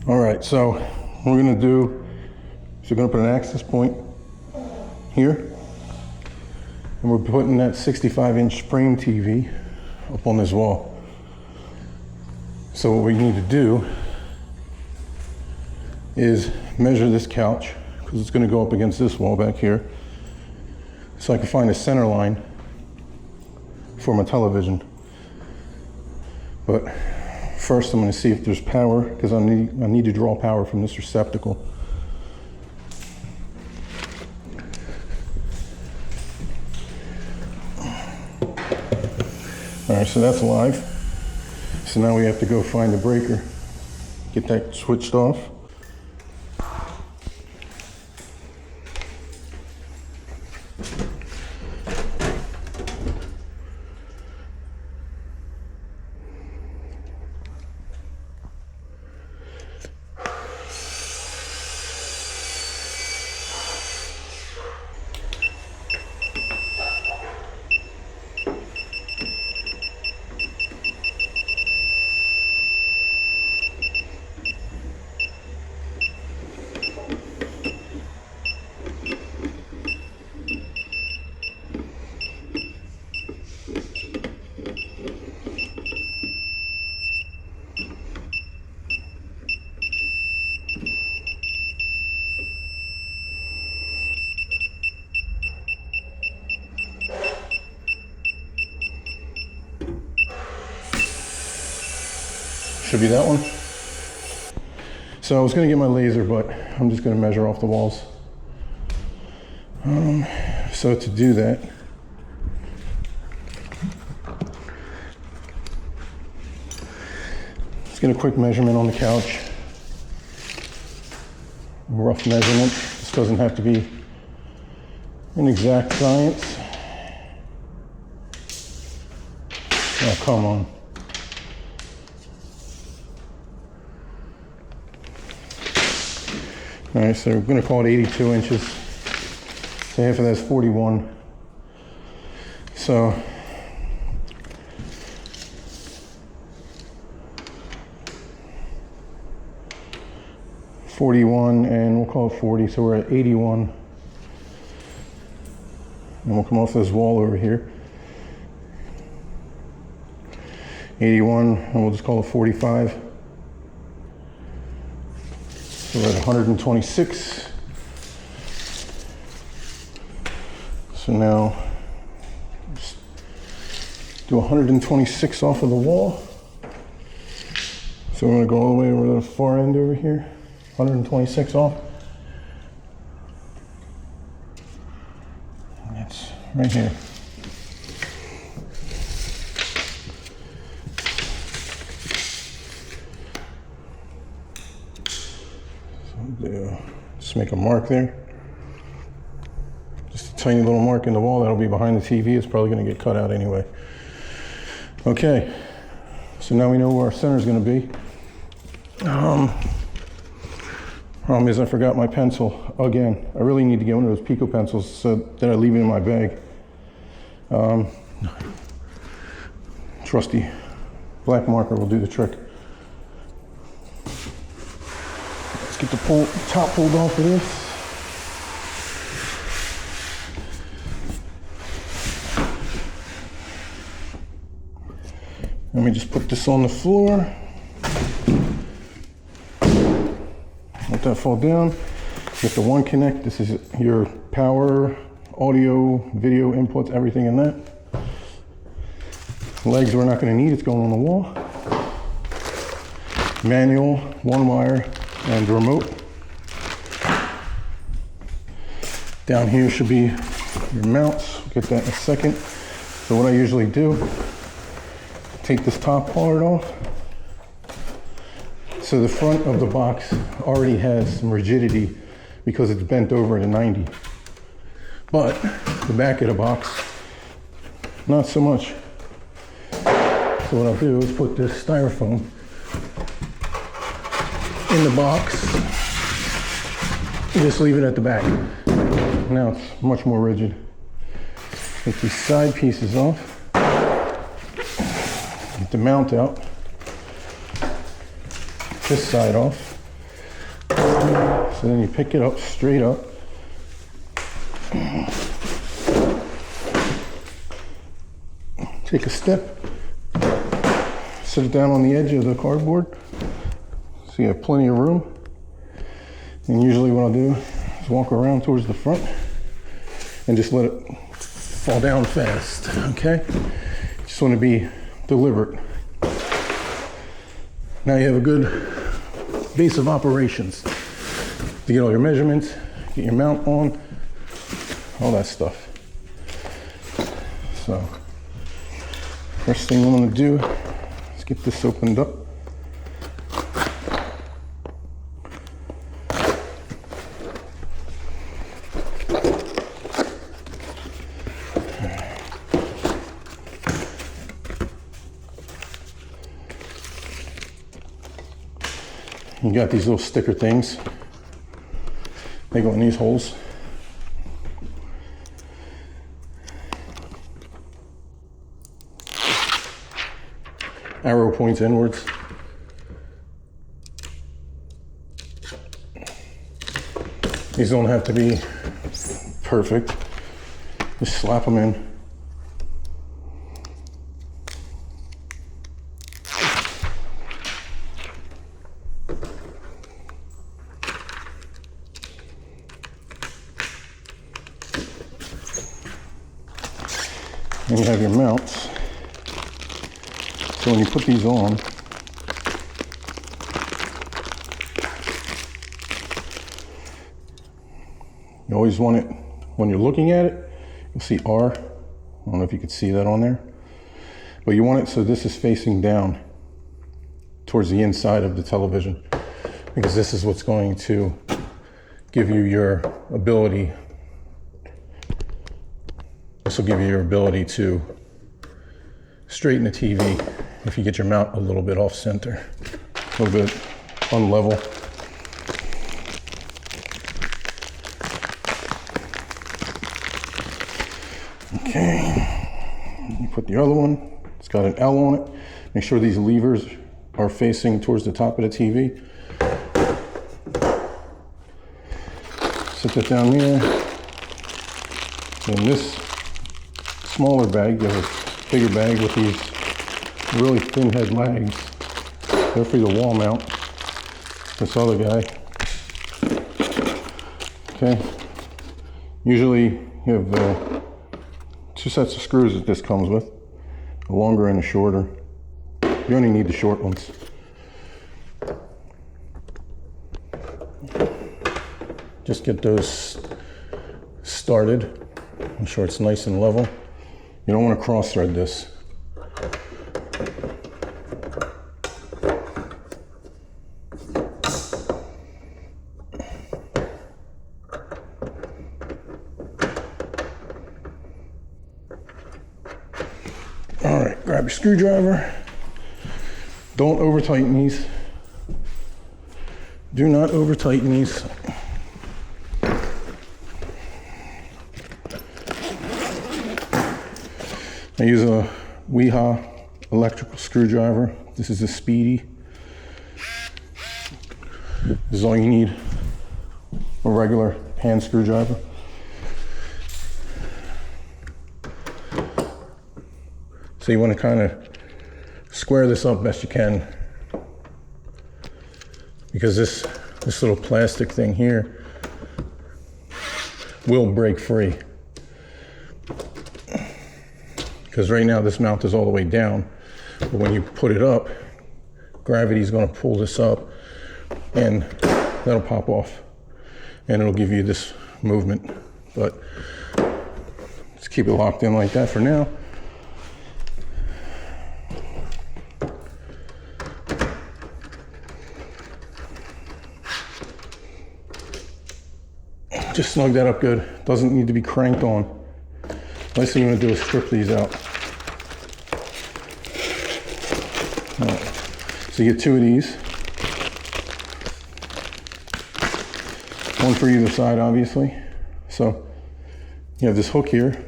All right, so what we're gonna do is we're gonna put an access point here, and we're putting that 65-inch frame TV up on this wall. So what we need to do is measure this couch, because it's gonna go up against this wall back here, so I can find a center line for my television. But first I'm going to see if there's power, because I need to draw power from this receptacle. All right, so that's live. So now we have to go find the breaker, get that switched off. Should be that one. So I was gonna get my laser, but I'm just gonna measure off the walls. So to do that, let's get a quick measurement on the couch. A rough measurement. This doesn't have to be an exact science. Oh, come on. All right, so we're gonna call it 82 inches. So half of that's 41. So .41, and we'll call it 40, so we're at 81. And we'll come off this wall over here. 81, and we'll just call it 45. So we're at 126. So now, just do 126 off of the wall. So we're gonna go all the way over to the far end over here. 126 off. And that's right here. Just make a mark there. Just a tiny little mark in the wall that'll be behind the TV. It's probably gonna get cut out anyway. Okay, so now we know where our center is gonna be. Problem is I forgot my pencil again. I really need to get one of those Pico pencils so that I leave it in my bag. Trusty black marker will do the trick. Get the top pulled off of this. Let me just put this on the floor. Let that fall down. Get the one connect. This is your power, audio, video inputs, everything in that. Legs we're not going to need. It's going on the wall. Manual, one wire, and the remote. Down here should be your mounts. We'll get that in a second. So what I usually do, take this top part off. So the front of the box already has some rigidity because it's bent over at a 90. But the back of the box, not so much. So what I'll do is put this styrofoam in the box and just leave it at the back. Now it's much more rigid. Get these side pieces off. Get the mount out. This side off. So then you pick it up straight up. Take a step, sit it down on the edge of the cardboard so you have plenty of room. And usually what I'll do is walk around towards the front and just let it fall down fast, okay? Just want to be deliberate. Now you have a good base of operations to get all your measurements, get your mount on, all that stuff. So first thing I'm going to do is get this opened up. You got these little sticker things. They go in these holes. Arrow points inwards. These don't have to be perfect. Just slap them in. And you have your mounts. So when you put these on, you always want it, when you're looking at it, you'll see R. I don't know if you can see that on there. But you want it so this is facing down towards the inside of the television, because this is what's going to give you your ability. This will give you your ability to straighten the TV if you get your mount a little bit off center, a little bit unlevel. Okay, you put the other one, it's got an L on it. Make sure these levers are facing towards the top of the TV. Sit that down there. In this smaller bag, you have a bigger bag with these really thin head legs. They're for the wall mount. This other guy. Okay. Usually you have two sets of screws that this comes with, a longer and a shorter. You only need the short ones. Just get those started. Make sure it's nice and level. You don't want to cross thread this. All right, grab your screwdriver. Don't over tighten these. Do not over tighten these. I use a Wiha electrical screwdriver. This is a Speedy. This is all you need, a regular hand screwdriver. So you want to kind of square this up best you can, because this little plastic thing here will break free. Because right now this mount is all the way down, but when you put it up, gravity is going to pull this up and that'll pop off and it'll give you this movement. But let's keep it locked in like that for now. Just snug that up good. Doesn't need to be cranked on. Last thing you want to do is strip these out. All right. So you get two of these. One for either side, obviously. So you have this hook here.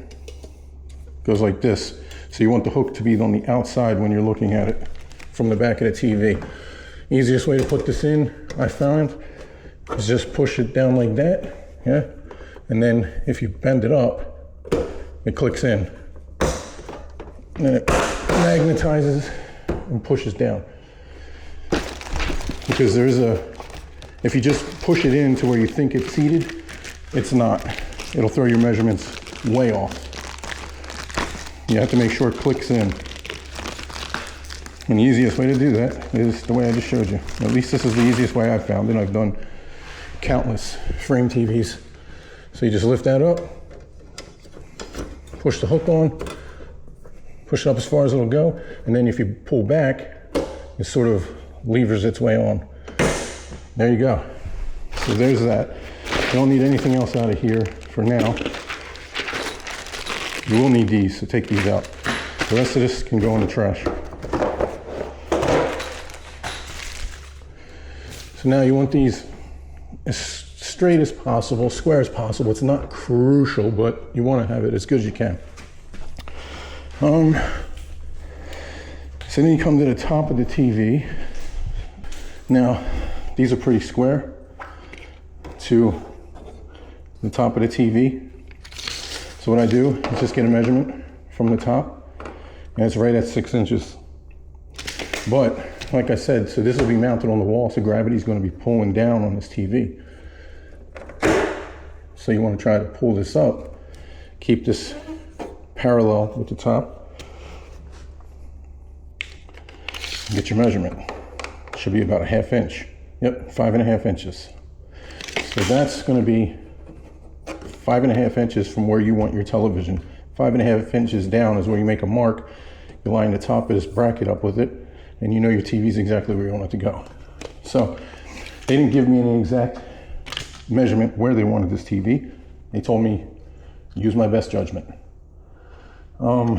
Goes like this. So you want the hook to be on the outside when you're looking at it from the back of the TV. Easiest way to put this in, I found, is just push it down like that, yeah? And then if you bend it up, it clicks in. And then it magnetizes and pushes down. Because if you just push it in to where you think it's seated, it's not. It'll throw your measurements way off. You have to make sure it clicks in. And the easiest way to do that is the way I just showed you. At least this is the easiest way I've found it. I've done countless frame TVs. So you just lift that up, push the hook on, push it up as far as it'll go, and then if you pull back, it sort of levers its way on. There you go. So there's that. You don't need anything else out of here for now. You will need these, so take these out. The rest of this can go in the trash. So now you want these as straight as possible, square as possible. It's not crucial, but you want to have it as good as you can. So then you come to the top of the TV. Now, these are pretty square to the top of the TV. So what I do is just get a measurement from the top, and it's right at 6 inches. But like I said, so this will be mounted on the wall, so gravity is going to be pulling down on this TV. So you want to try to pull this up, keep this parallel with the top, get your measurement. Should be about a 1/2 inch. Yep, 5.5 inches. So that's going to be 5.5 inches from where you want your television. 5.5 inches down is where you make a mark. You line the top of this bracket up with it, and you know your TV is exactly where you want it to go. So they didn't give me an exact measurement where they wanted this TV. They told me use my best judgment. So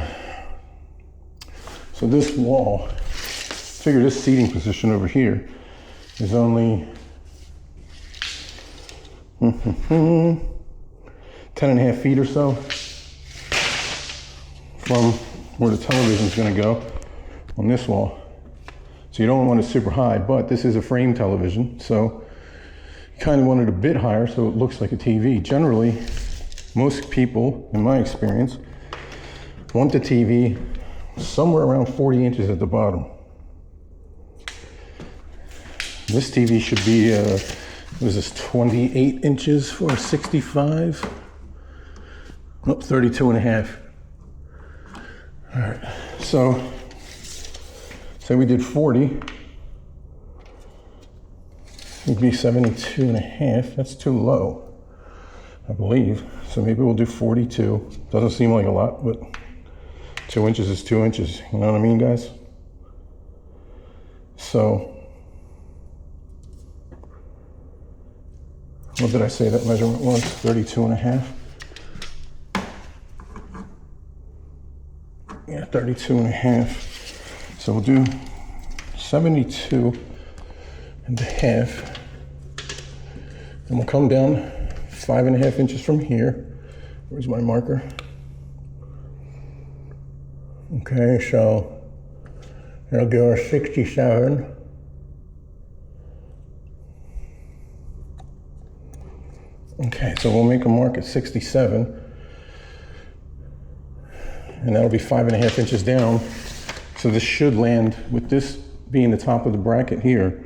this wall, figure this seating position over here is only 10.5 feet or so from where the television is going to go on this wall. So you don't want it super high, but this is a frame television, so you kind of want it a bit higher so it looks like a TV. Generally, most people, in my experience, want the TV somewhere around 40 inches at the bottom. This TV should be, what is this, 28 inches for a 65? Nope, 32.5. All right, so say we did 40. It'd be 72.5. That's too low, I believe. So maybe we'll do 42. Doesn't seem like a lot, but 2 inches is 2 inches. You know what I mean, guys? So, what did I say that measurement was? 32.5. Yeah, 32.5. So we'll do 72.5. And we'll come down 5.5 inches from here. Where's my marker? Okay, so that'll give us 67. Okay, so we'll make a mark at 67. And that'll be 5.5 inches down. So this should land, with this being the top of the bracket here.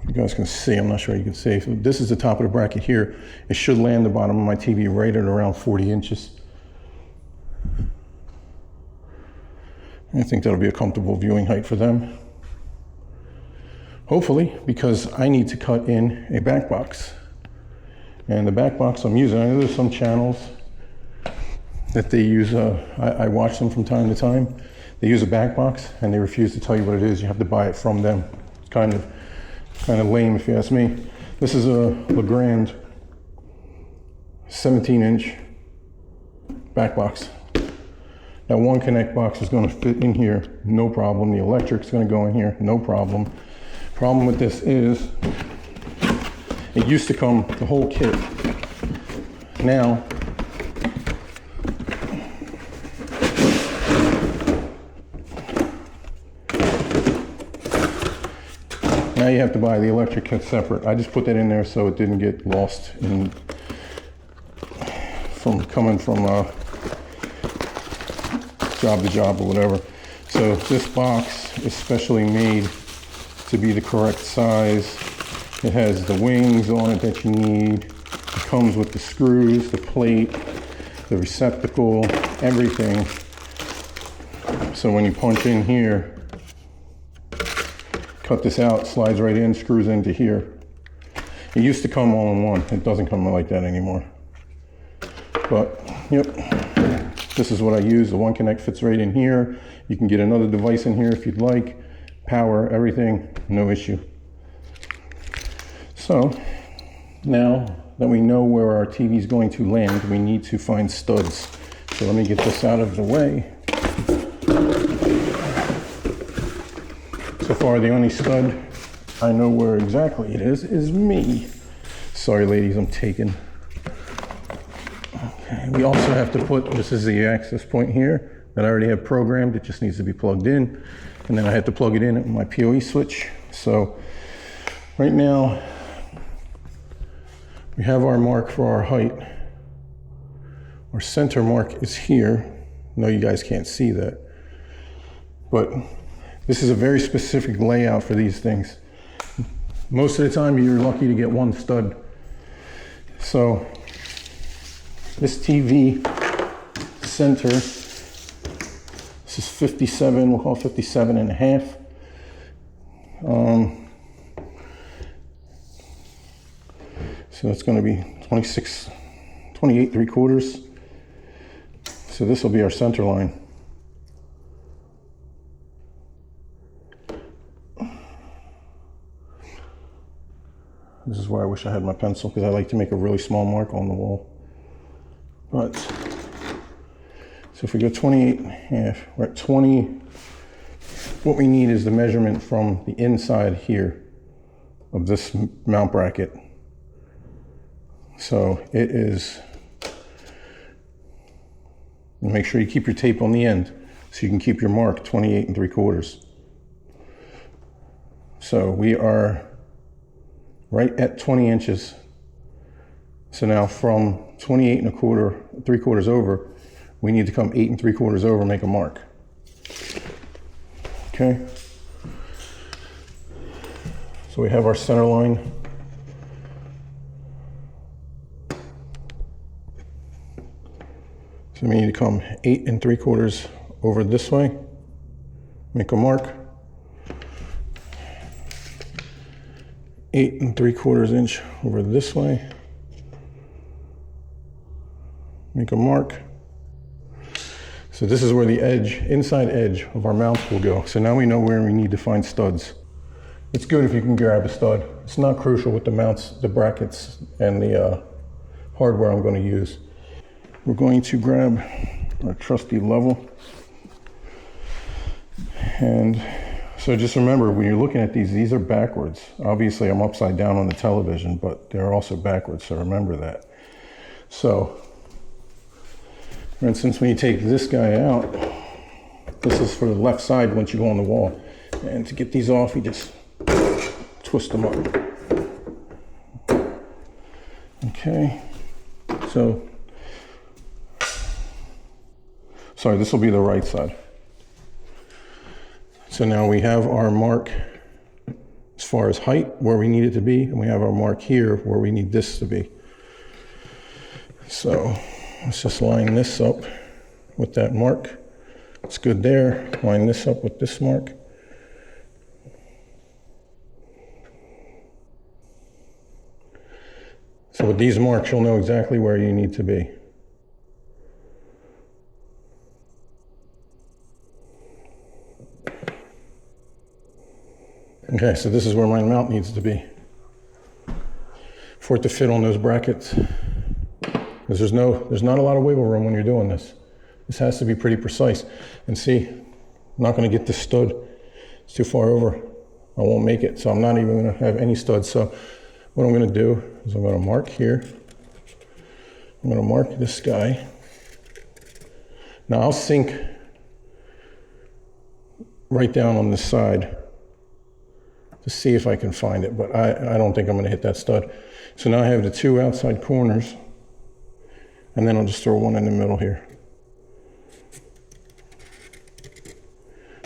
You guys can see, I'm not sure you can see. So this is the top of the bracket here. It should land the bottom of my TV right at around 40 inches. I think that'll be a comfortable viewing height for them. Hopefully, because I need to cut in a back box. And the back box I'm using, I know there's some channels that they use, I watch them from time to time. They use a back box and they refuse to tell you what it is. You have to buy it from them. It's kind of lame if you ask me. This is a Legrand 17-inch back box. Now one connect box is going to fit in here, no problem. The electric's going to go in here, no problem. Problem with this is it used to come the whole kit. Now Now you have to buy the electric kit separate. I just put that in there so it didn't get lost from coming from job to job or whatever. So this box is specially made to be the correct size. It has the wings on it that you need. It comes with the screws, the plate, the receptacle, everything. So when you punch in here, cut this out, slides right in, screws into here. It used to come all in one. It doesn't come like that anymore. But, yep, this is what I use. The OneConnect fits right in here. You can get another device in here if you'd like. Power, everything, no issue. So, now that we know where our TV is going to land, we need to find studs. So let me get this out of the way. So far, the only stud I know where exactly it is me. Sorry, ladies, I'm taken. Okay, we also have to put, this is the access point here that I already have programmed. It just needs to be plugged in. And then I have to plug it in at my PoE switch. So right now, we have our mark for our height. Our center mark is here. No, you guys can't see that. But this is a very specific layout for these things. Most of the time, you're lucky to get one stud. So this TV center, this is 57, we'll call it 57 and a half. So it's going to be 28 3/4. So this will be our center line. This is where I wish I had my pencil, because I like to make a really small mark on the wall. But, so if we go 28 and a half, we're at 20. What we need is the measurement from the inside here of this mount bracket. So it is, make sure you keep your tape on the end so you can keep your mark 28 3/4. So we are right at 20 inches. So now from 28 1/4, 3/4 over, we need to come 8 3/4 over and make a mark. Okay. So we have our center line. So we need to come 8 3/4 over this way, make a mark. 8 3/4 inch over this way, make a mark. So this is where the edge, inside edge of our mounts will go. So now we know where we need to find studs. It's good if you can grab a stud. It's not crucial with the mounts, the brackets, and the hardware I'm going to use. We're going to grab our trusty level. And so just remember, when you're looking at these are backwards. Obviously, I'm upside down on the television, but they're also backwards, so remember that. So, for instance, when you take this guy out, this is for the left side once you go on the wall. And to get these off, you just twist them up. Okay, so, sorry, this will be the right side. So now we have our mark as far as height, where we need it to be, and we have our mark here where we need this to be. So let's just line this up with that mark. It's good there. Line this up with this mark. So with these marks, you'll know exactly where you need to be. Okay, so this is where my mount needs to be for it to fit on those brackets. Because there's not a lot of wiggle room when you're doing this. This has to be pretty precise. And see, I'm not going to get this stud. It's too far over. I won't make it, so I'm not even going to have any studs. So what I'm going to do is I'm going to mark here. I'm going to mark this guy. Now I'll sink right down on this side to see if I can find it, but I don't think I'm gonna hit that stud. So now I have the 2 outside corners, and then I'll just throw one in the middle here.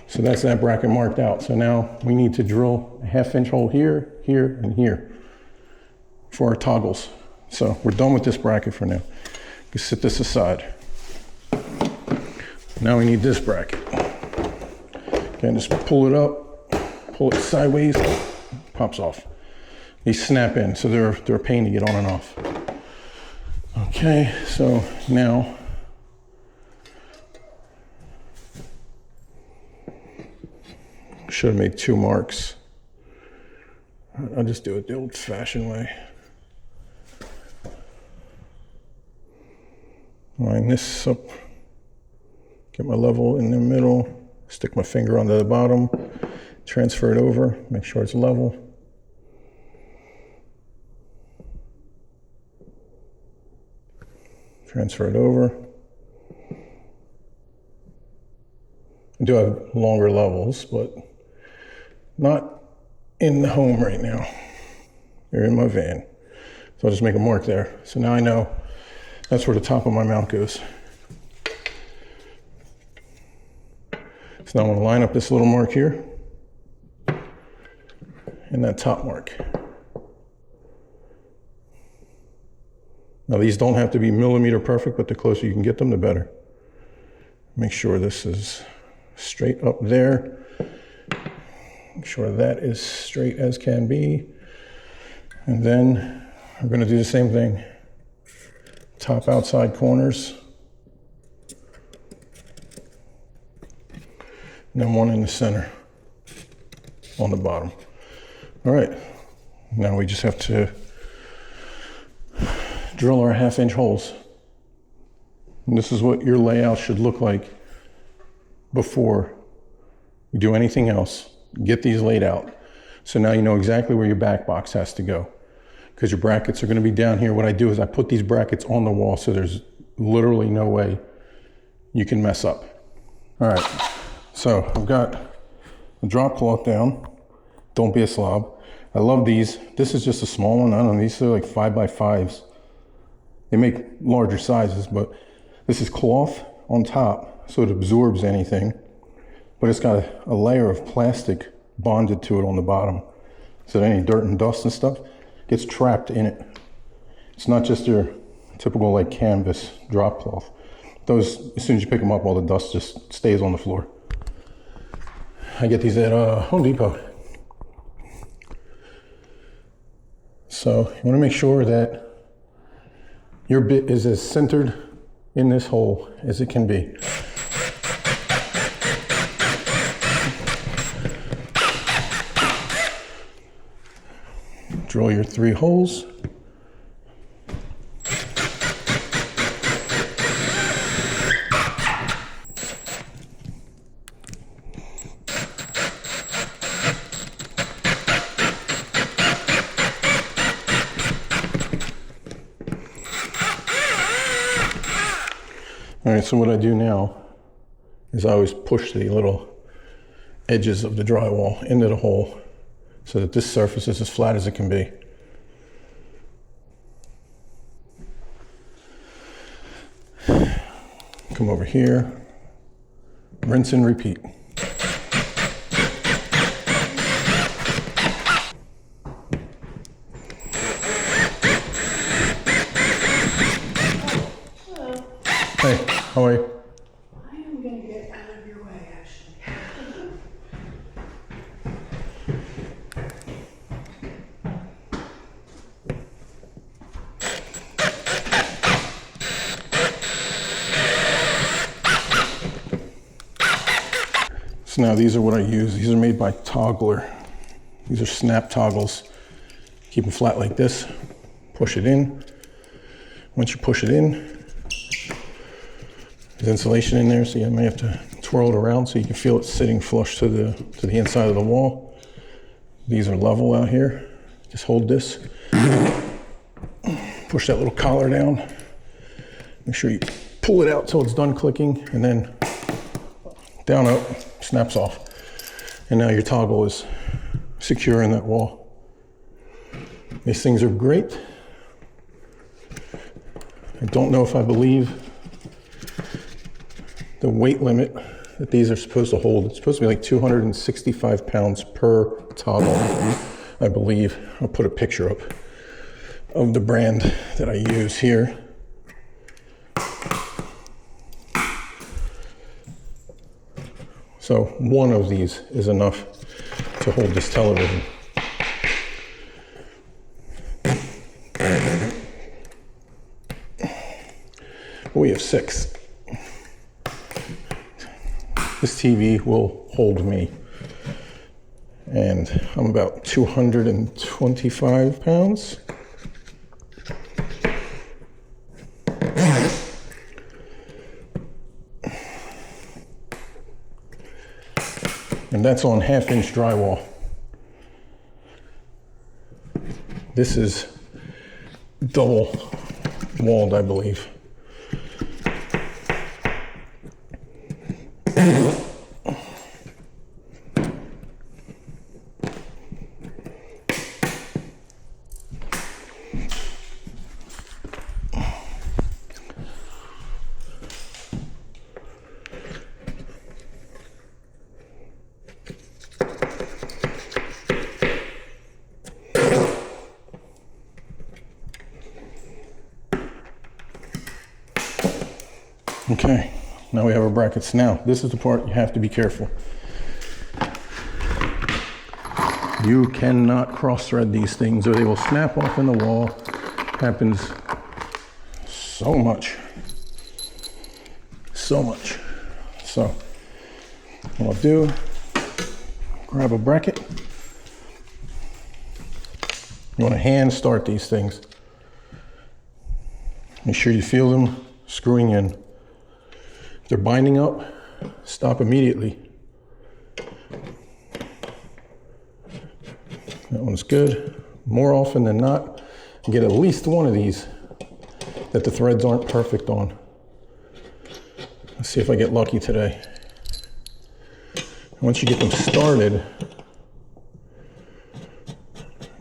So that's that bracket marked out. So now we need to drill a 1/2 inch hole here, here, and here for our toggles. So we're done with this bracket for now. You set this aside. Now we need this bracket. Again, just pull it up, pull it sideways, pops off. These snap in, so they're a pain to get on and off. Okay, so now should have made 2 marks. I'll just do it the old-fashioned way. Line this up, get my level in the middle, stick my finger onto the bottom, transfer it over, make sure it's level. Transfer it over. I do have longer levels, but not in the home right now. They're in my van. So I'll just make a mark there. So now I know that's where the top of my mount goes. So now I'm gonna line up this little mark here and that top mark. Now these don't have to be millimeter perfect, but the closer you can get them, the better. Make sure this is straight up there. Make sure that is straight as can be. And then we're gonna do the same thing. Top outside corners. And then one in the center on the bottom. All right, now we just have to drill our 1/2 inch holes. And this is what your layout should look like before you do anything else. Get these laid out. So now you know exactly where your back box has to go, because your brackets are going to be down here. What I do is I put these brackets on the wall, so there's literally no way you can mess up. All right, so I've got the drop cloth down. Don't be a slob. I love these. This is just a small one. I don't know, these are like 5x5s. They make larger sizes, but this is cloth on top, so it absorbs anything. But it's got a layer of plastic bonded to it on the bottom, so that any dirt and dust and stuff gets trapped in it. It's not just your typical like canvas drop cloth. Those, as soon as you pick them up, all the dust just stays on the floor. I get these at Home Depot. So you want to make sure that your bit is as centered in this hole as it can be. Drill your 3 holes. All right, so what I do now is I always push the little edges of the drywall into the hole so that this surface is as flat as it can be. Come over here, rinse and repeat. Hey, how are you? I am going to get out of your way, actually. So now these are what I use. These are made by Toggler. These are snap toggles. Keep them flat like this. Push it in. Once you push it in, there's insulation in there, so you may have to twirl it around so you can feel it sitting flush to the inside of the wall. These are level out here. Just hold this. Push that little collar down. Make sure you pull it out till it's done clicking, and then down, up, snaps off. And now your toggle is secure in that wall. These things are great. I don't know if I believe the weight limit that these are supposed to hold. It's supposed to be like 265 pounds per toggle, I believe. I'll put a picture up of the brand that I use here. So one of these is enough to hold this television. We have 6. This TV will hold me. And I'm about 225 pounds. And that's on 1/2-inch drywall. This is double walled, I believe. Okay, now we have our brackets. Now, this is the part you have to be careful. You cannot cross-thread these things or they will snap off in the wall. Happens so much. So much. So, what I'll do, grab a bracket. You want to hand start these things. Make sure you feel them screwing in. If they're binding up, stop immediately. That one's good. More often than not, you get at least one of these that the threads aren't perfect on. Let's see if I get lucky today. Once you get them started,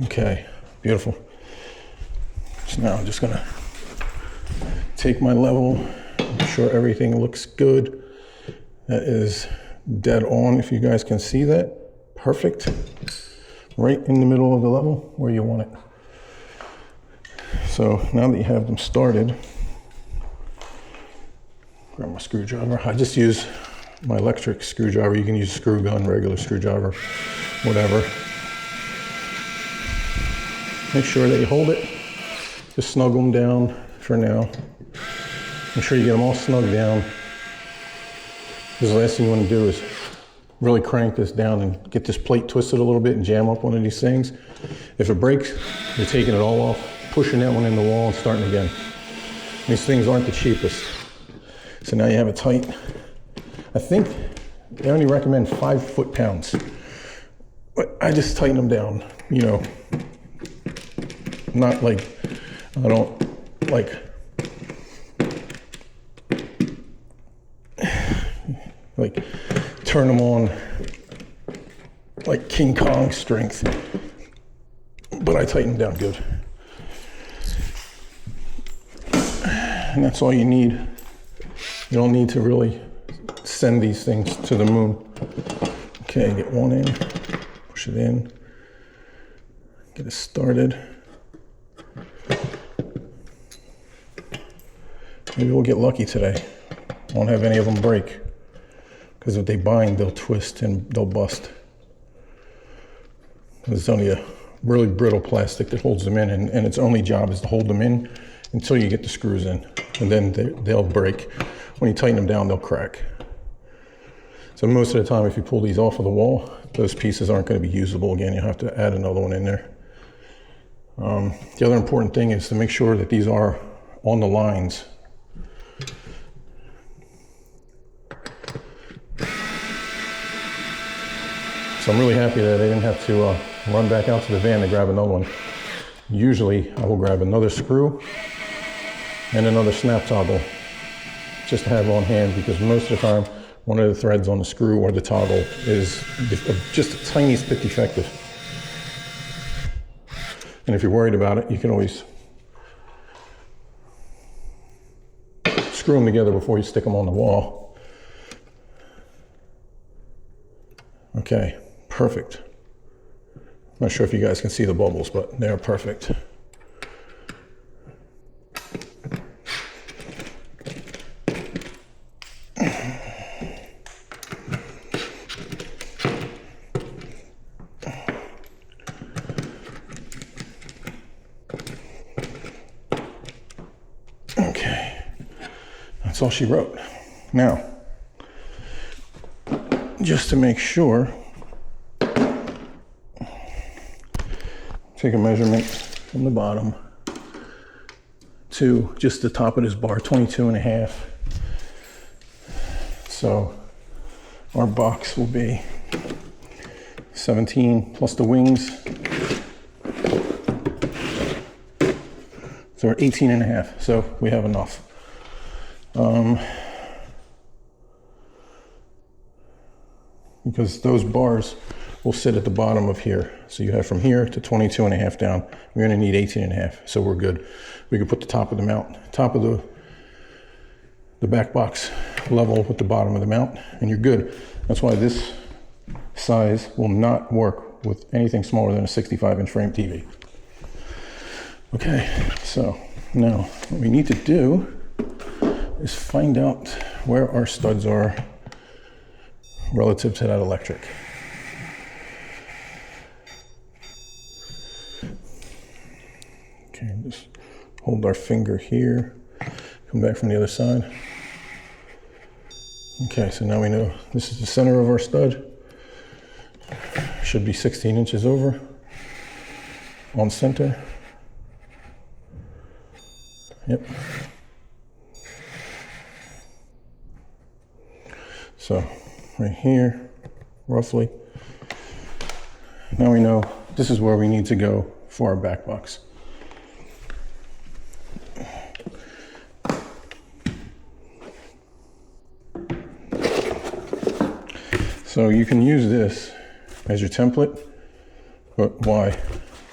okay, beautiful. So now I'm just gonna take my level, make sure everything looks good. That is dead on, if you guys can see that. Perfect. Right in the middle of the level where you want it. So now that you have them started, grab my screwdriver. I just use my electric screwdriver. You can use a screw gun, regular screwdriver, whatever. Make sure that you hold it. Just snuggle them down for now. Make sure you get them all snugged down. Because the last thing you want to do is really crank this down and get this plate twisted a little bit and jam up one of these things. If it breaks, you're taking it all off, pushing that one in the wall and starting again. These things aren't the cheapest. So now you have it tight. I think they only recommend 5 foot-pounds. But I just tighten them down, you know. Not like, I don't like, turn them on like King Kong strength, but I tighten them down good. And that's all you need. You don't need to really send these things to the moon. Okay, get one in, push it in, get it started. Maybe we'll get lucky today. Won't have any of them break. Because if they bind, they'll twist and they'll bust. There's only a really brittle plastic that holds them in, and its only job is to hold them in until you get the screws in. And then they'll break. When you tighten them down, they'll crack. So most of the time, if you pull these off of the wall, those pieces aren't going to be usable again. You'll have to add another one in there. The other important thing is to make sure that these are on the lines. So I'm really happy that I didn't have to run back out to the van to grab another one. Usually I will grab another screw and another snap toggle just to have on hand, because most of the time one of the threads on the screw or the toggle is just the tiniest bit defective. And if you're worried about it, you can always screw them together before you stick them on the wall. Okay, perfect. I'm not sure if you guys can see the bubbles, but they're perfect. Okay, that's all she wrote. Now, just to make sure, take a measurement from the bottom to just the top of this bar, 22.5. So our box will be 17 plus the wings. So we're 18.5, so we have enough. Because those bars will sit at the bottom of here. So you have from here to 22.5 down. We're gonna need 18.5, so we're good. We can put the top of the mount, top of the back box level with the bottom of the mount, and you're good. That's why this size will not work with anything smaller than a 65-inch frame TV. Okay, so now what we need to do is find out where our studs are relative to that electric. Okay, just hold our finger here, come back from the other side. Okay, so now we know this is the center of our stud. Should be 16 inches over on center. Yep. So right here, roughly. Now we know this is where we need to go for our back box. So you can use this as your template, but why?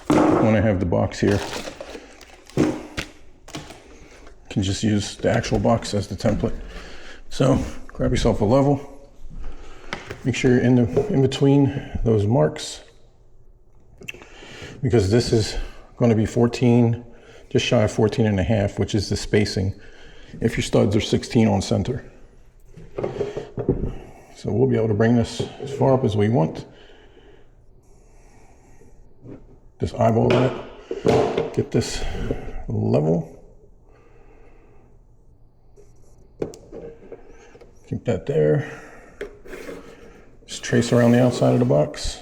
When I have the box here, you can just use the actual box as the template. So grab yourself a level, make sure you're in between those marks, because this is going to be 14, just shy of 14.5, which is the spacing if your studs are 16 on center. So we'll be able to bring this as far up as we want. Just eyeball that, get this level. Keep that there. Just trace around the outside of the box.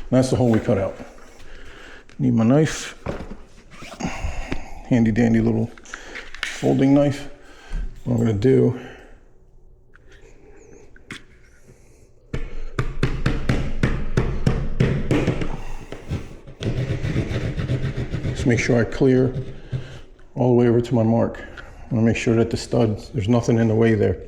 That's the hole we cut out. Need my knife. Handy dandy little folding knife. What I'm gonna do, just make sure I clear all the way over to my mark. I wanna make sure that the studs, there's nothing in the way there.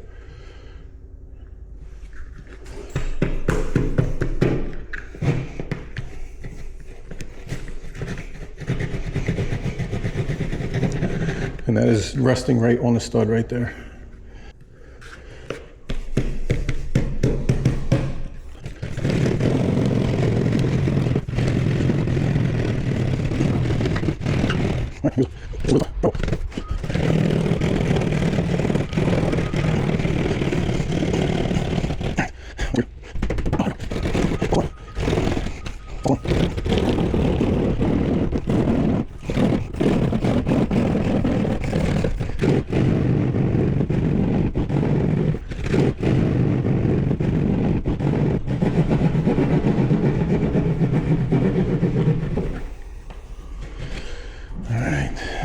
And that is resting right on the stud right there.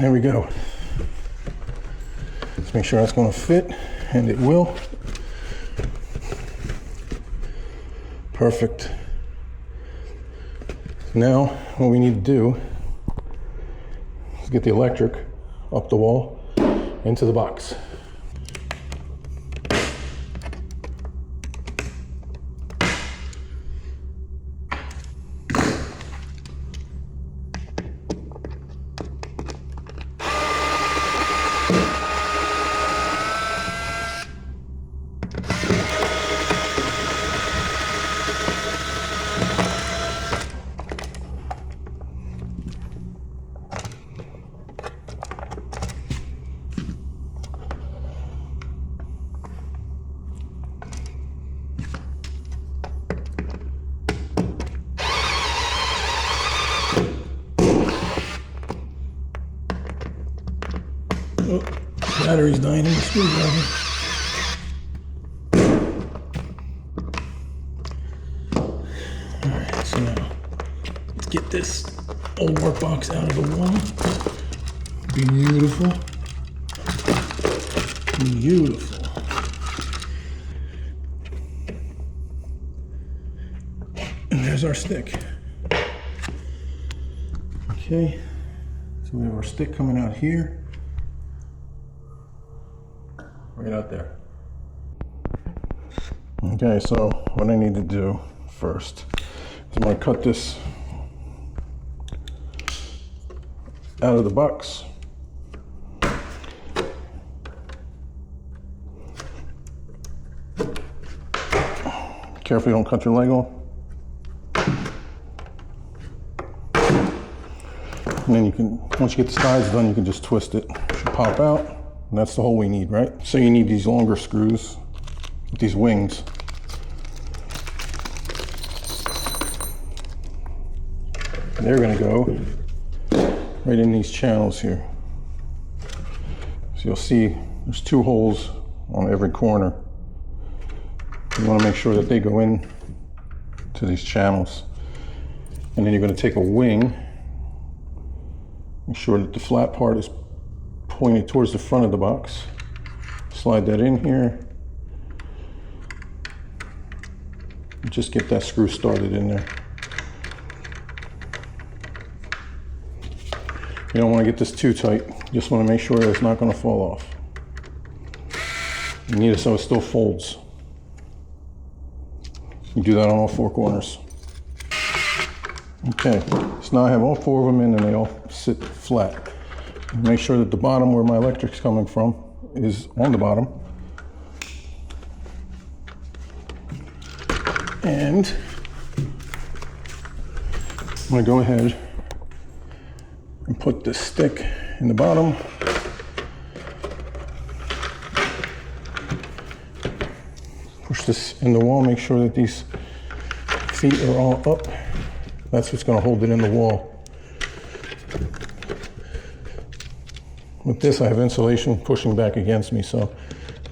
There we go. Let's make sure that's going to fit, and it will. Perfect. Now, what we need to do is get the electric up the wall into the box. Oh, battery's dying in the screwdriver. Alright, so now let's get this old workbox out of the wall. Beautiful. Beautiful. And there's our stick. Okay, so we have our stick coming out here. Right out there. Okay, so what I need to do first is I'm going to cut this out of the box. Carefully, don't cut your leg off. And then you can, once you get the sides done, you can just twist it. It should pop out. And that's the hole we need, right? So you need these longer screws with these wings. And they're gonna go right in these channels here. So you'll see there's 2 holes on every corner. You wanna make sure that they go in to these channels. And then you're gonna take a wing, make sure that the flat part is pointed towards the front of the box. Slide that in here. Just get that screw started in there. You don't want to get this too tight. You just want to make sure it's not going to fall off. You need it so it still folds. You do that on all 4 corners. Okay, so now I have all 4 of them in and they all sit flat. Make sure that the bottom where my electric's coming from is on the bottom. And I'm going to go ahead and put the stick in the bottom. Push this in the wall, make sure that these feet are all up. That's what's going to hold it in the wall. With this, I have insulation pushing back against me, so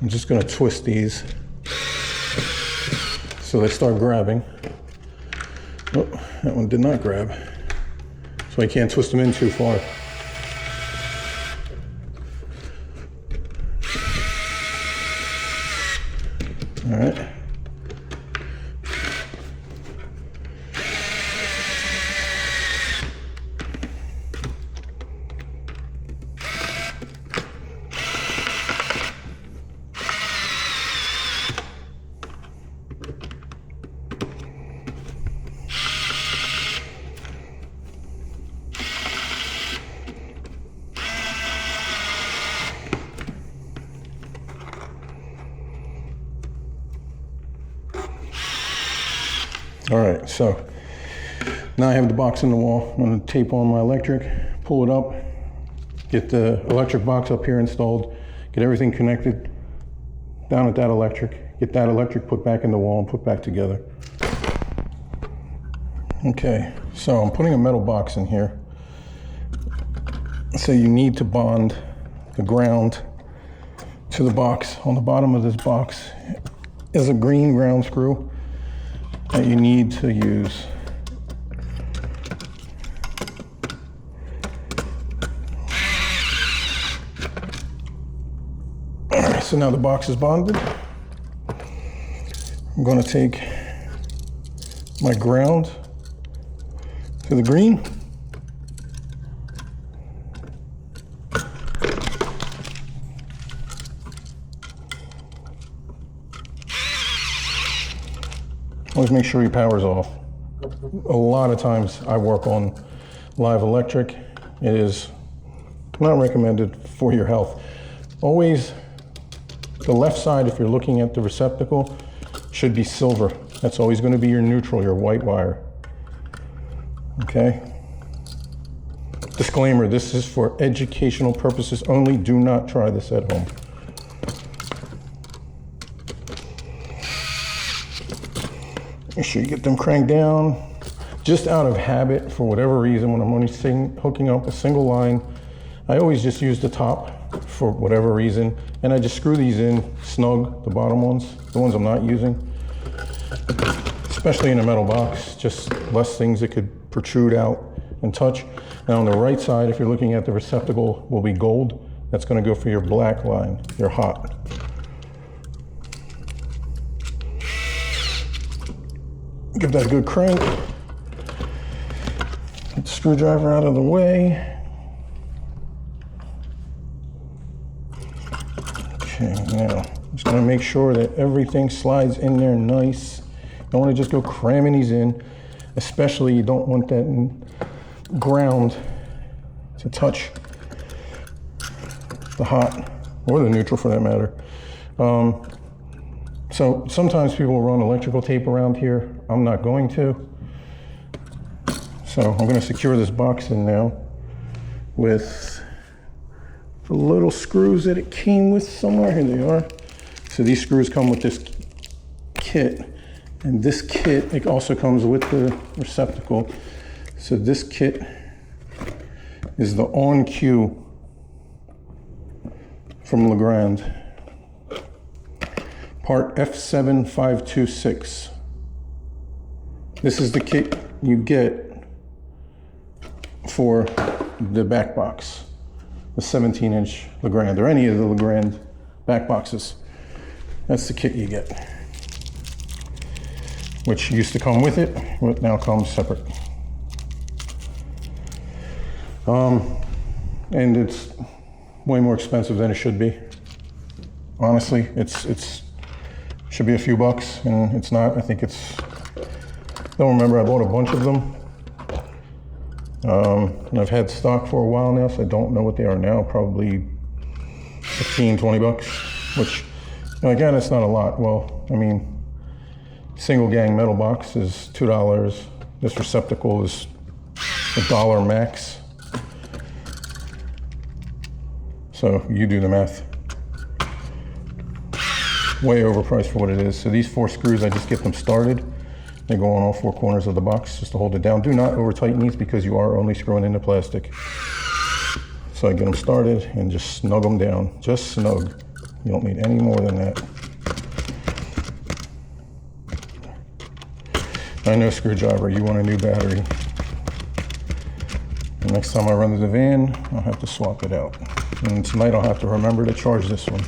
I'm just going to twist these so they start grabbing. Oh, that one did not grab. So I can't twist them in too far. All right. All right, so now I have the box in the wall. I'm gonna tape on my electric, pull it up, get the electric box up here installed, get everything connected down at that electric, get that electric put back in the wall and put back together. Okay, so I'm putting a metal box in here. So you need to bond the ground to the box. On the bottom of this box is a green ground screw that you need to use. All right, so now the box is bonded. I'm going to take my ground to the green. always make sure your power's off. A lot of times I work on live electric. It is not recommended for your health. Always the left side, if you're looking at the receptacle, should be silver. That's always going to be your neutral, your white wire. Okay? Disclaimer, this is for educational purposes only. Do not try this at home. Make sure you get them cranked down. Just out of habit, for whatever reason, when I'm only hooking up a single line, I always just use the top for whatever reason, and I just screw these in snug, the bottom ones, the ones I'm not using. Especially in a metal box, just less things that could protrude out and touch. And on the right side, if you're looking at the receptacle, will be gold. That's going to go for your black line, your hot. Give that a good crank. Get the screwdriver out of the way. Okay, now just going to make sure that everything slides in there nice. You don't want to just go cramming these in, especially you don't want that ground to touch the hot or the neutral for that matter. So sometimes people run electrical tape around here. I'm not going to. So I'm going to secure this box in now with the little screws that it came with somewhere. Here they are. So these screws come with this kit, and this kit, it also comes with the receptacle. So this kit is the On-Q from Legrand, part F7526. This is the kit you get for the back box, the 17-inch Legrand, or any of the Legrand back boxes. That's the kit you get, which used to come with it, but now comes separate. And it's way more expensive than it should be. Honestly, it's should be a few bucks, and it's not. I think it's, don't remember, I bought a bunch of them. And I've had stock for a while now, so I don't know what they are now. Probably 15, 20 bucks, which, again, it's not a lot. Well, I mean, single gang metal box is $2. This receptacle is $1 max. So you do the math. Way overpriced for what it is. So these 4 screws, I just get them started. They go on all 4 corners of the box just to hold it down. Do not over tighten these because you are only screwing in the plastic. So I get them started and just snug them down. Just snug. You don't need any more than that. I know, screwdriver, you want a new battery. The next time I run to the van, I'll have to swap it out. And tonight I'll have to remember to charge this one.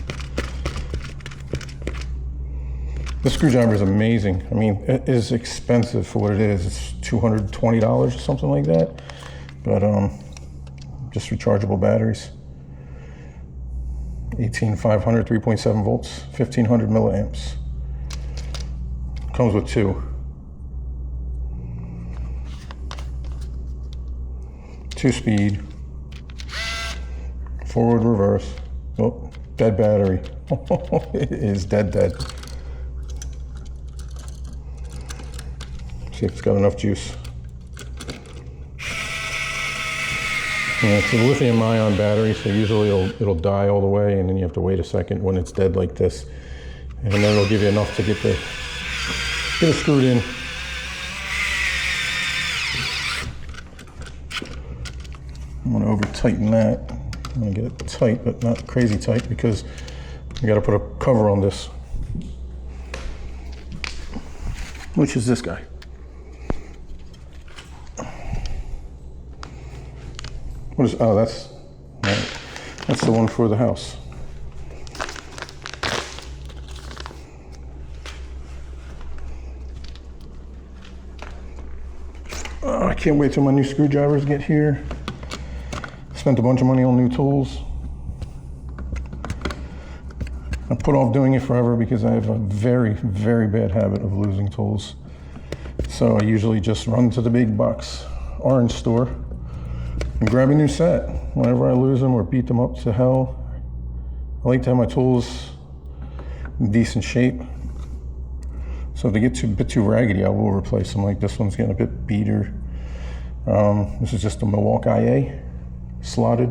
This screwdriver is amazing. I mean, it is expensive for what it is. It's $220 or something like that. But just rechargeable batteries. 18500, 3.7 volts, 1500 milliamps. Comes with 2. 2-speed. Forward, reverse. Oh, dead battery. It is dead. See if it's got enough juice. Yeah, it's a lithium-ion battery, so usually it'll die all the way, and then you have to wait a second when it's dead like this, and then it'll give you enough to get it screwed in. I'm gonna over tighten that. I'm gonna get it tight, but not crazy tight, because you gotta put a cover on this. Which is this guy. What is, oh, that's the one for the house. Oh, I can't wait till my new screwdrivers get here. Spent a bunch of money on new tools. I put off doing it forever because I have a very, very bad habit of losing tools. So I usually just run to the big box orange store and grab a new set whenever I lose them or beat them up to hell. I like to have my tools in decent shape. So if they get a bit too raggedy, I will replace them. Like this one's getting a bit beater. This is just a Milwaukee IA, slotted.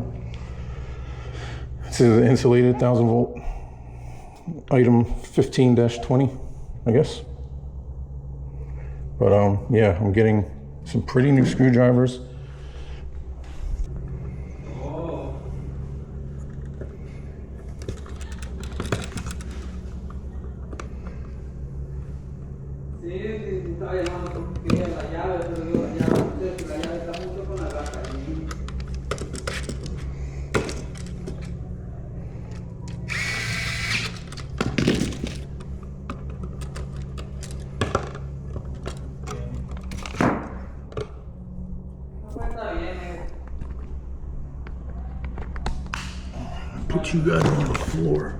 This is an insulated 1000 volt item 15-20, I guess. But yeah, I'm getting some pretty new screwdrivers. Put you guys on the floor.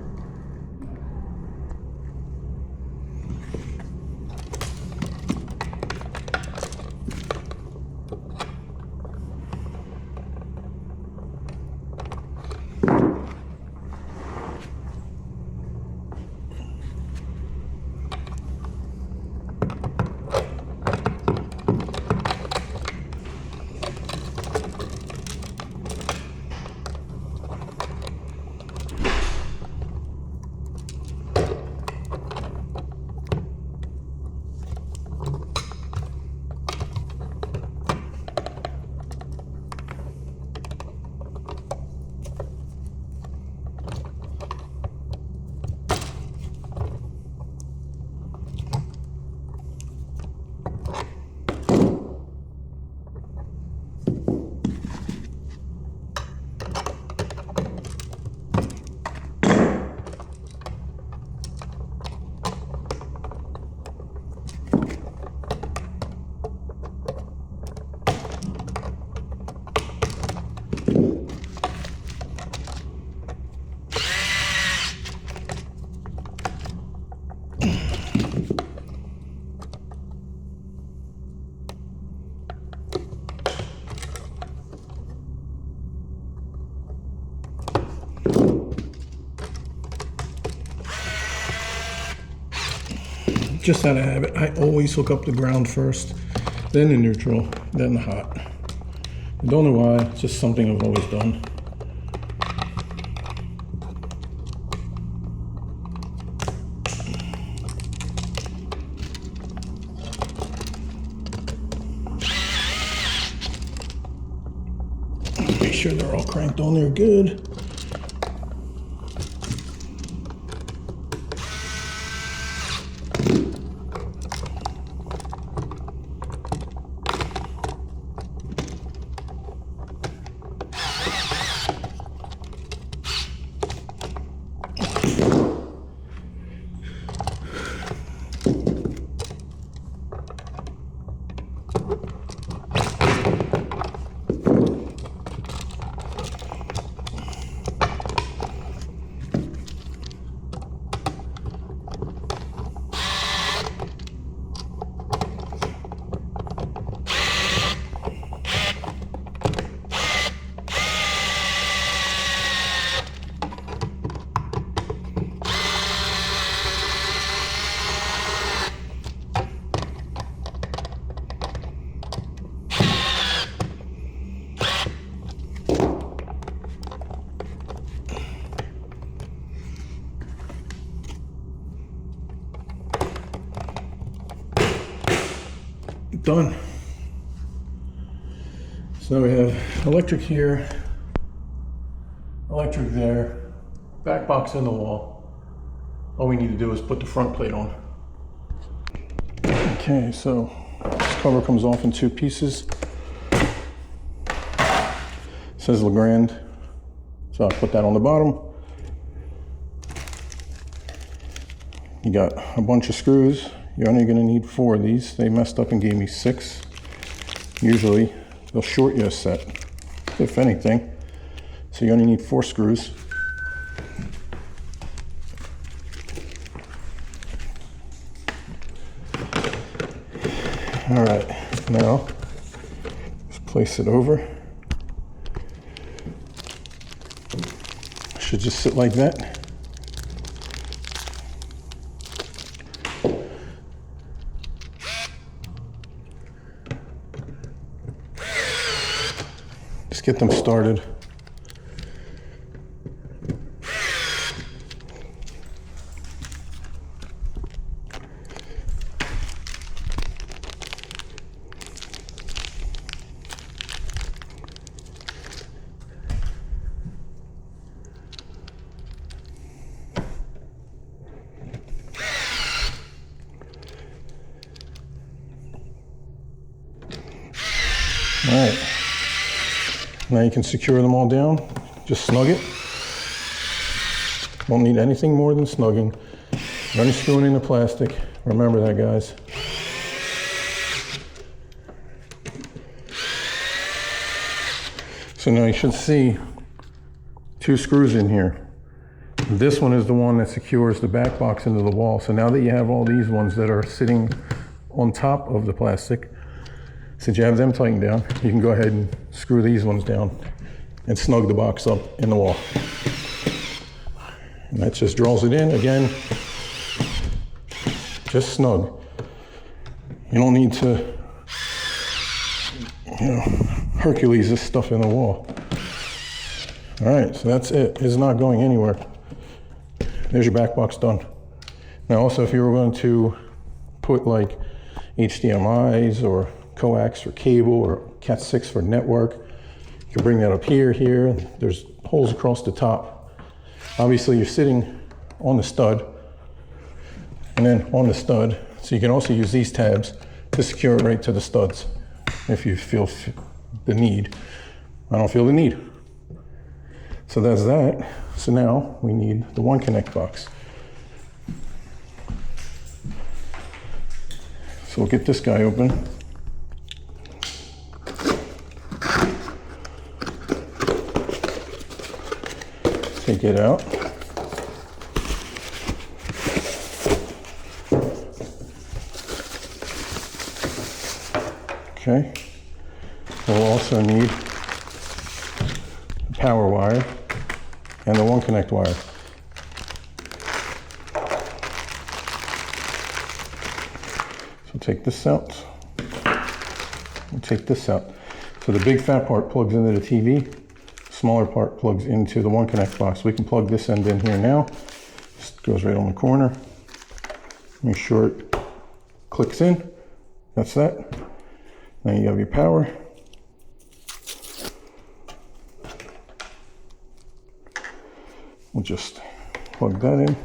Just out of habit, I always hook up the ground first, then the neutral, then the hot. I don't know why, it's just something I've always done. Make sure they're all cranked on there good. Done. So now we have electric here, electric there, back box in the wall. All we need to do is put the front plate on. Okay, so this cover comes off in 2 pieces. It says Legrand, so I'll put that on the bottom. You got a bunch of screws. You're only going to need 4 of these. They messed up and gave me 6. Usually they'll short you a set, if anything. So you only need 4 screws. All right, now let's place it over. Should just sit like that. Just get them started. All right, now you can secure them all down. Just snug it. Won't need anything more than snugging. You're only screwing in the plastic. Remember that, guys. So now you should see 2 screws in here. This one is the one that secures the back box into the wall. So now that you have all these ones that are sitting on top of the plastic, since you have them tightened down, you can go ahead and screw these ones down and snug the box up in the wall. And that just draws it in. Again, just snug. You don't need to, Hercules this stuff in the wall. All right, so that's it. It's not going anywhere. There's your back box done. Now also, if you were going to put like HDMIs or coax or cable or Cat6 for network, you can bring that up here. There's holes across the top. Obviously you're sitting on the stud and then on the stud, so you can also use these tabs to secure it right to the studs if you feel the need. I don't feel the need. So that's that. So now we need the One Connect box. So we'll get this guy open. Take it out. Okay. We'll also need the power wire and the One Connect wire. So take this out. We'll take this out. So the big fat part plugs into the TV. Smaller part plugs into the One Connect box. We can plug this end in here now. Just goes right on the corner. Make sure it clicks in. That's that. Now you have your power. We'll just plug that in.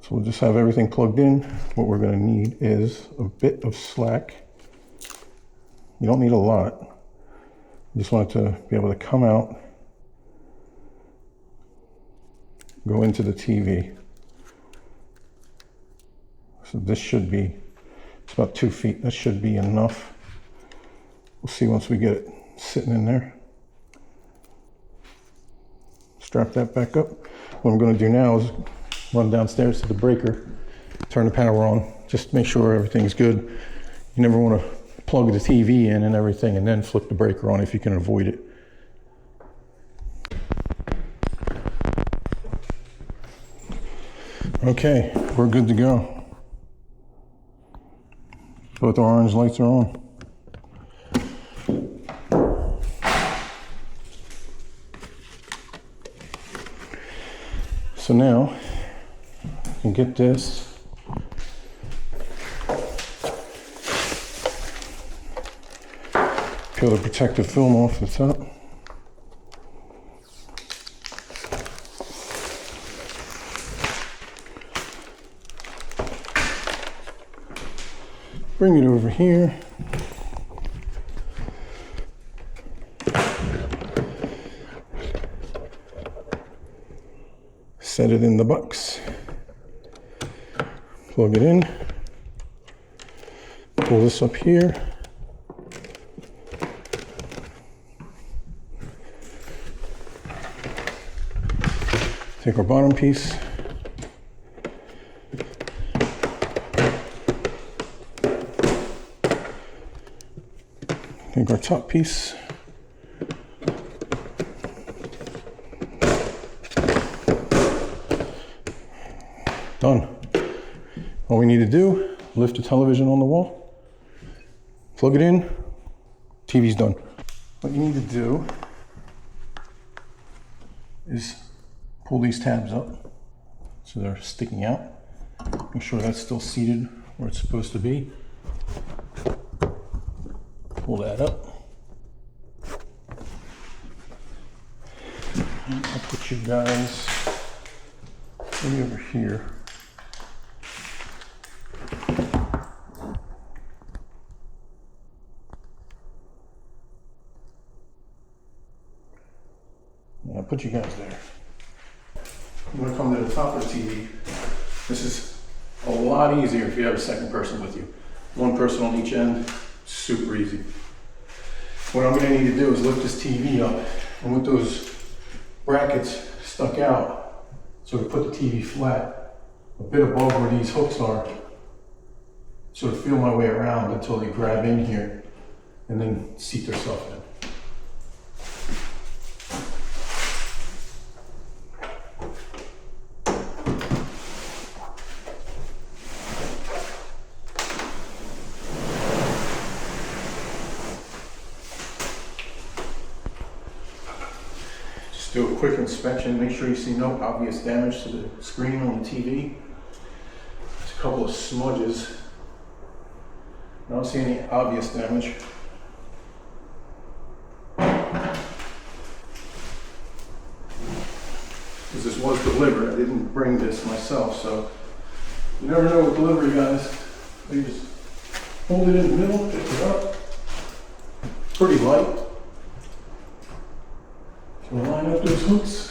So we'll just have everything plugged in. What we're going to need is a bit of slack. You don't need a lot. You just want it to be able to come out, go into the TV. So this should be, it's about 2 feet. That should be enough. We'll see once we get it sitting in there. Strap that back up. What I'm going to do now is run downstairs to the breaker, turn the power on, just make sure everything's good. You never want to plug the TV in and everything and then flip the breaker on if you can avoid it. Okay, we're good to go. Both our orange lights are on. So now, you can get this. Peel the protective film off the top. Bring it over here. Set it in the box. Plug it in. Pull this up here. Take our bottom piece, Take our top piece. Done. All we need to do, lift the television on the wall, plug it in, TV's done. What you need to do is pull these tabs up so they're sticking out. Make sure that's still seated where it's supposed to be. Pull that up. And I'll put you guys maybe over here. I'll put you guys there. I'm gonna come to the top of the TV. This is a lot easier if you have a second person with you. One person on each end, super easy. What I'm gonna need to do is lift this TV up, and with those brackets stuck out, sort of put the TV flat, a bit above where these hooks are, sort of feel my way around until they grab in here, and then seat themselves in. Do a quick inspection, make sure you see no obvious damage to the screen on the TV. There's a couple of smudges. I don't see any obvious damage. Because this was delivered, I didn't bring this myself, so you never know with delivery guys. They just hold it in the middle, pick it up. Pretty light. So line up those hooks.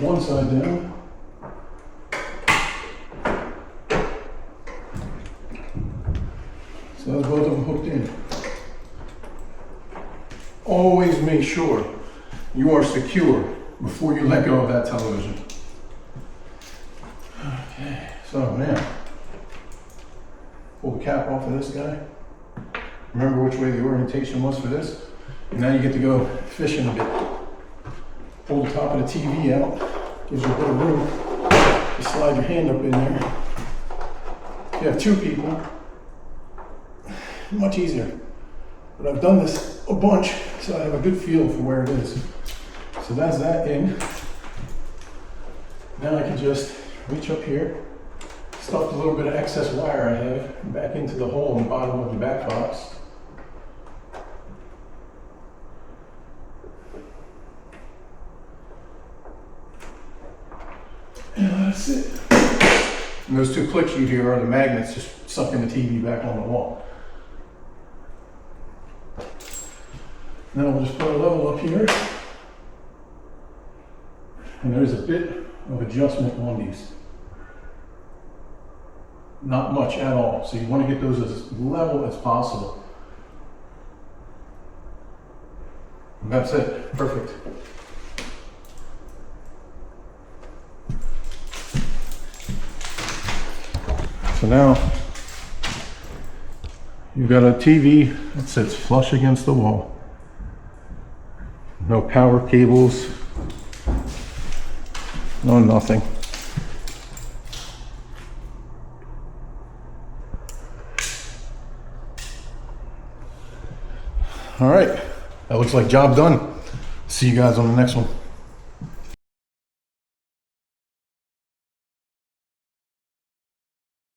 One side down. So that's both of them hooked in. Always make sure you are secure before you let go of that television. Okay, so now, pull the cap off of this guy. Remember which way the orientation was for this. And now you get to go fishing a bit. Pull the top of the TV out, gives you a bit of room. You slide your hand up in there. If you have two people, much easier. But I've done this a bunch, so I have a good feel for where it is. So that's that in. Now I can just reach up here, stuff a little bit of excess wire I have back into the hole in the bottom of the back box. And that's it. And those two clicks you hear are the magnets just sucking the TV back on the wall. Now we'll just put a level up here. And there's a bit of adjustment on these. Not much at all. So you want to get those as level as possible. And that's it. Perfect. So now you've got a TV that sits flush against the wall. No power cables. No, nothing. All right, that looks like job done. See you guys on the next one.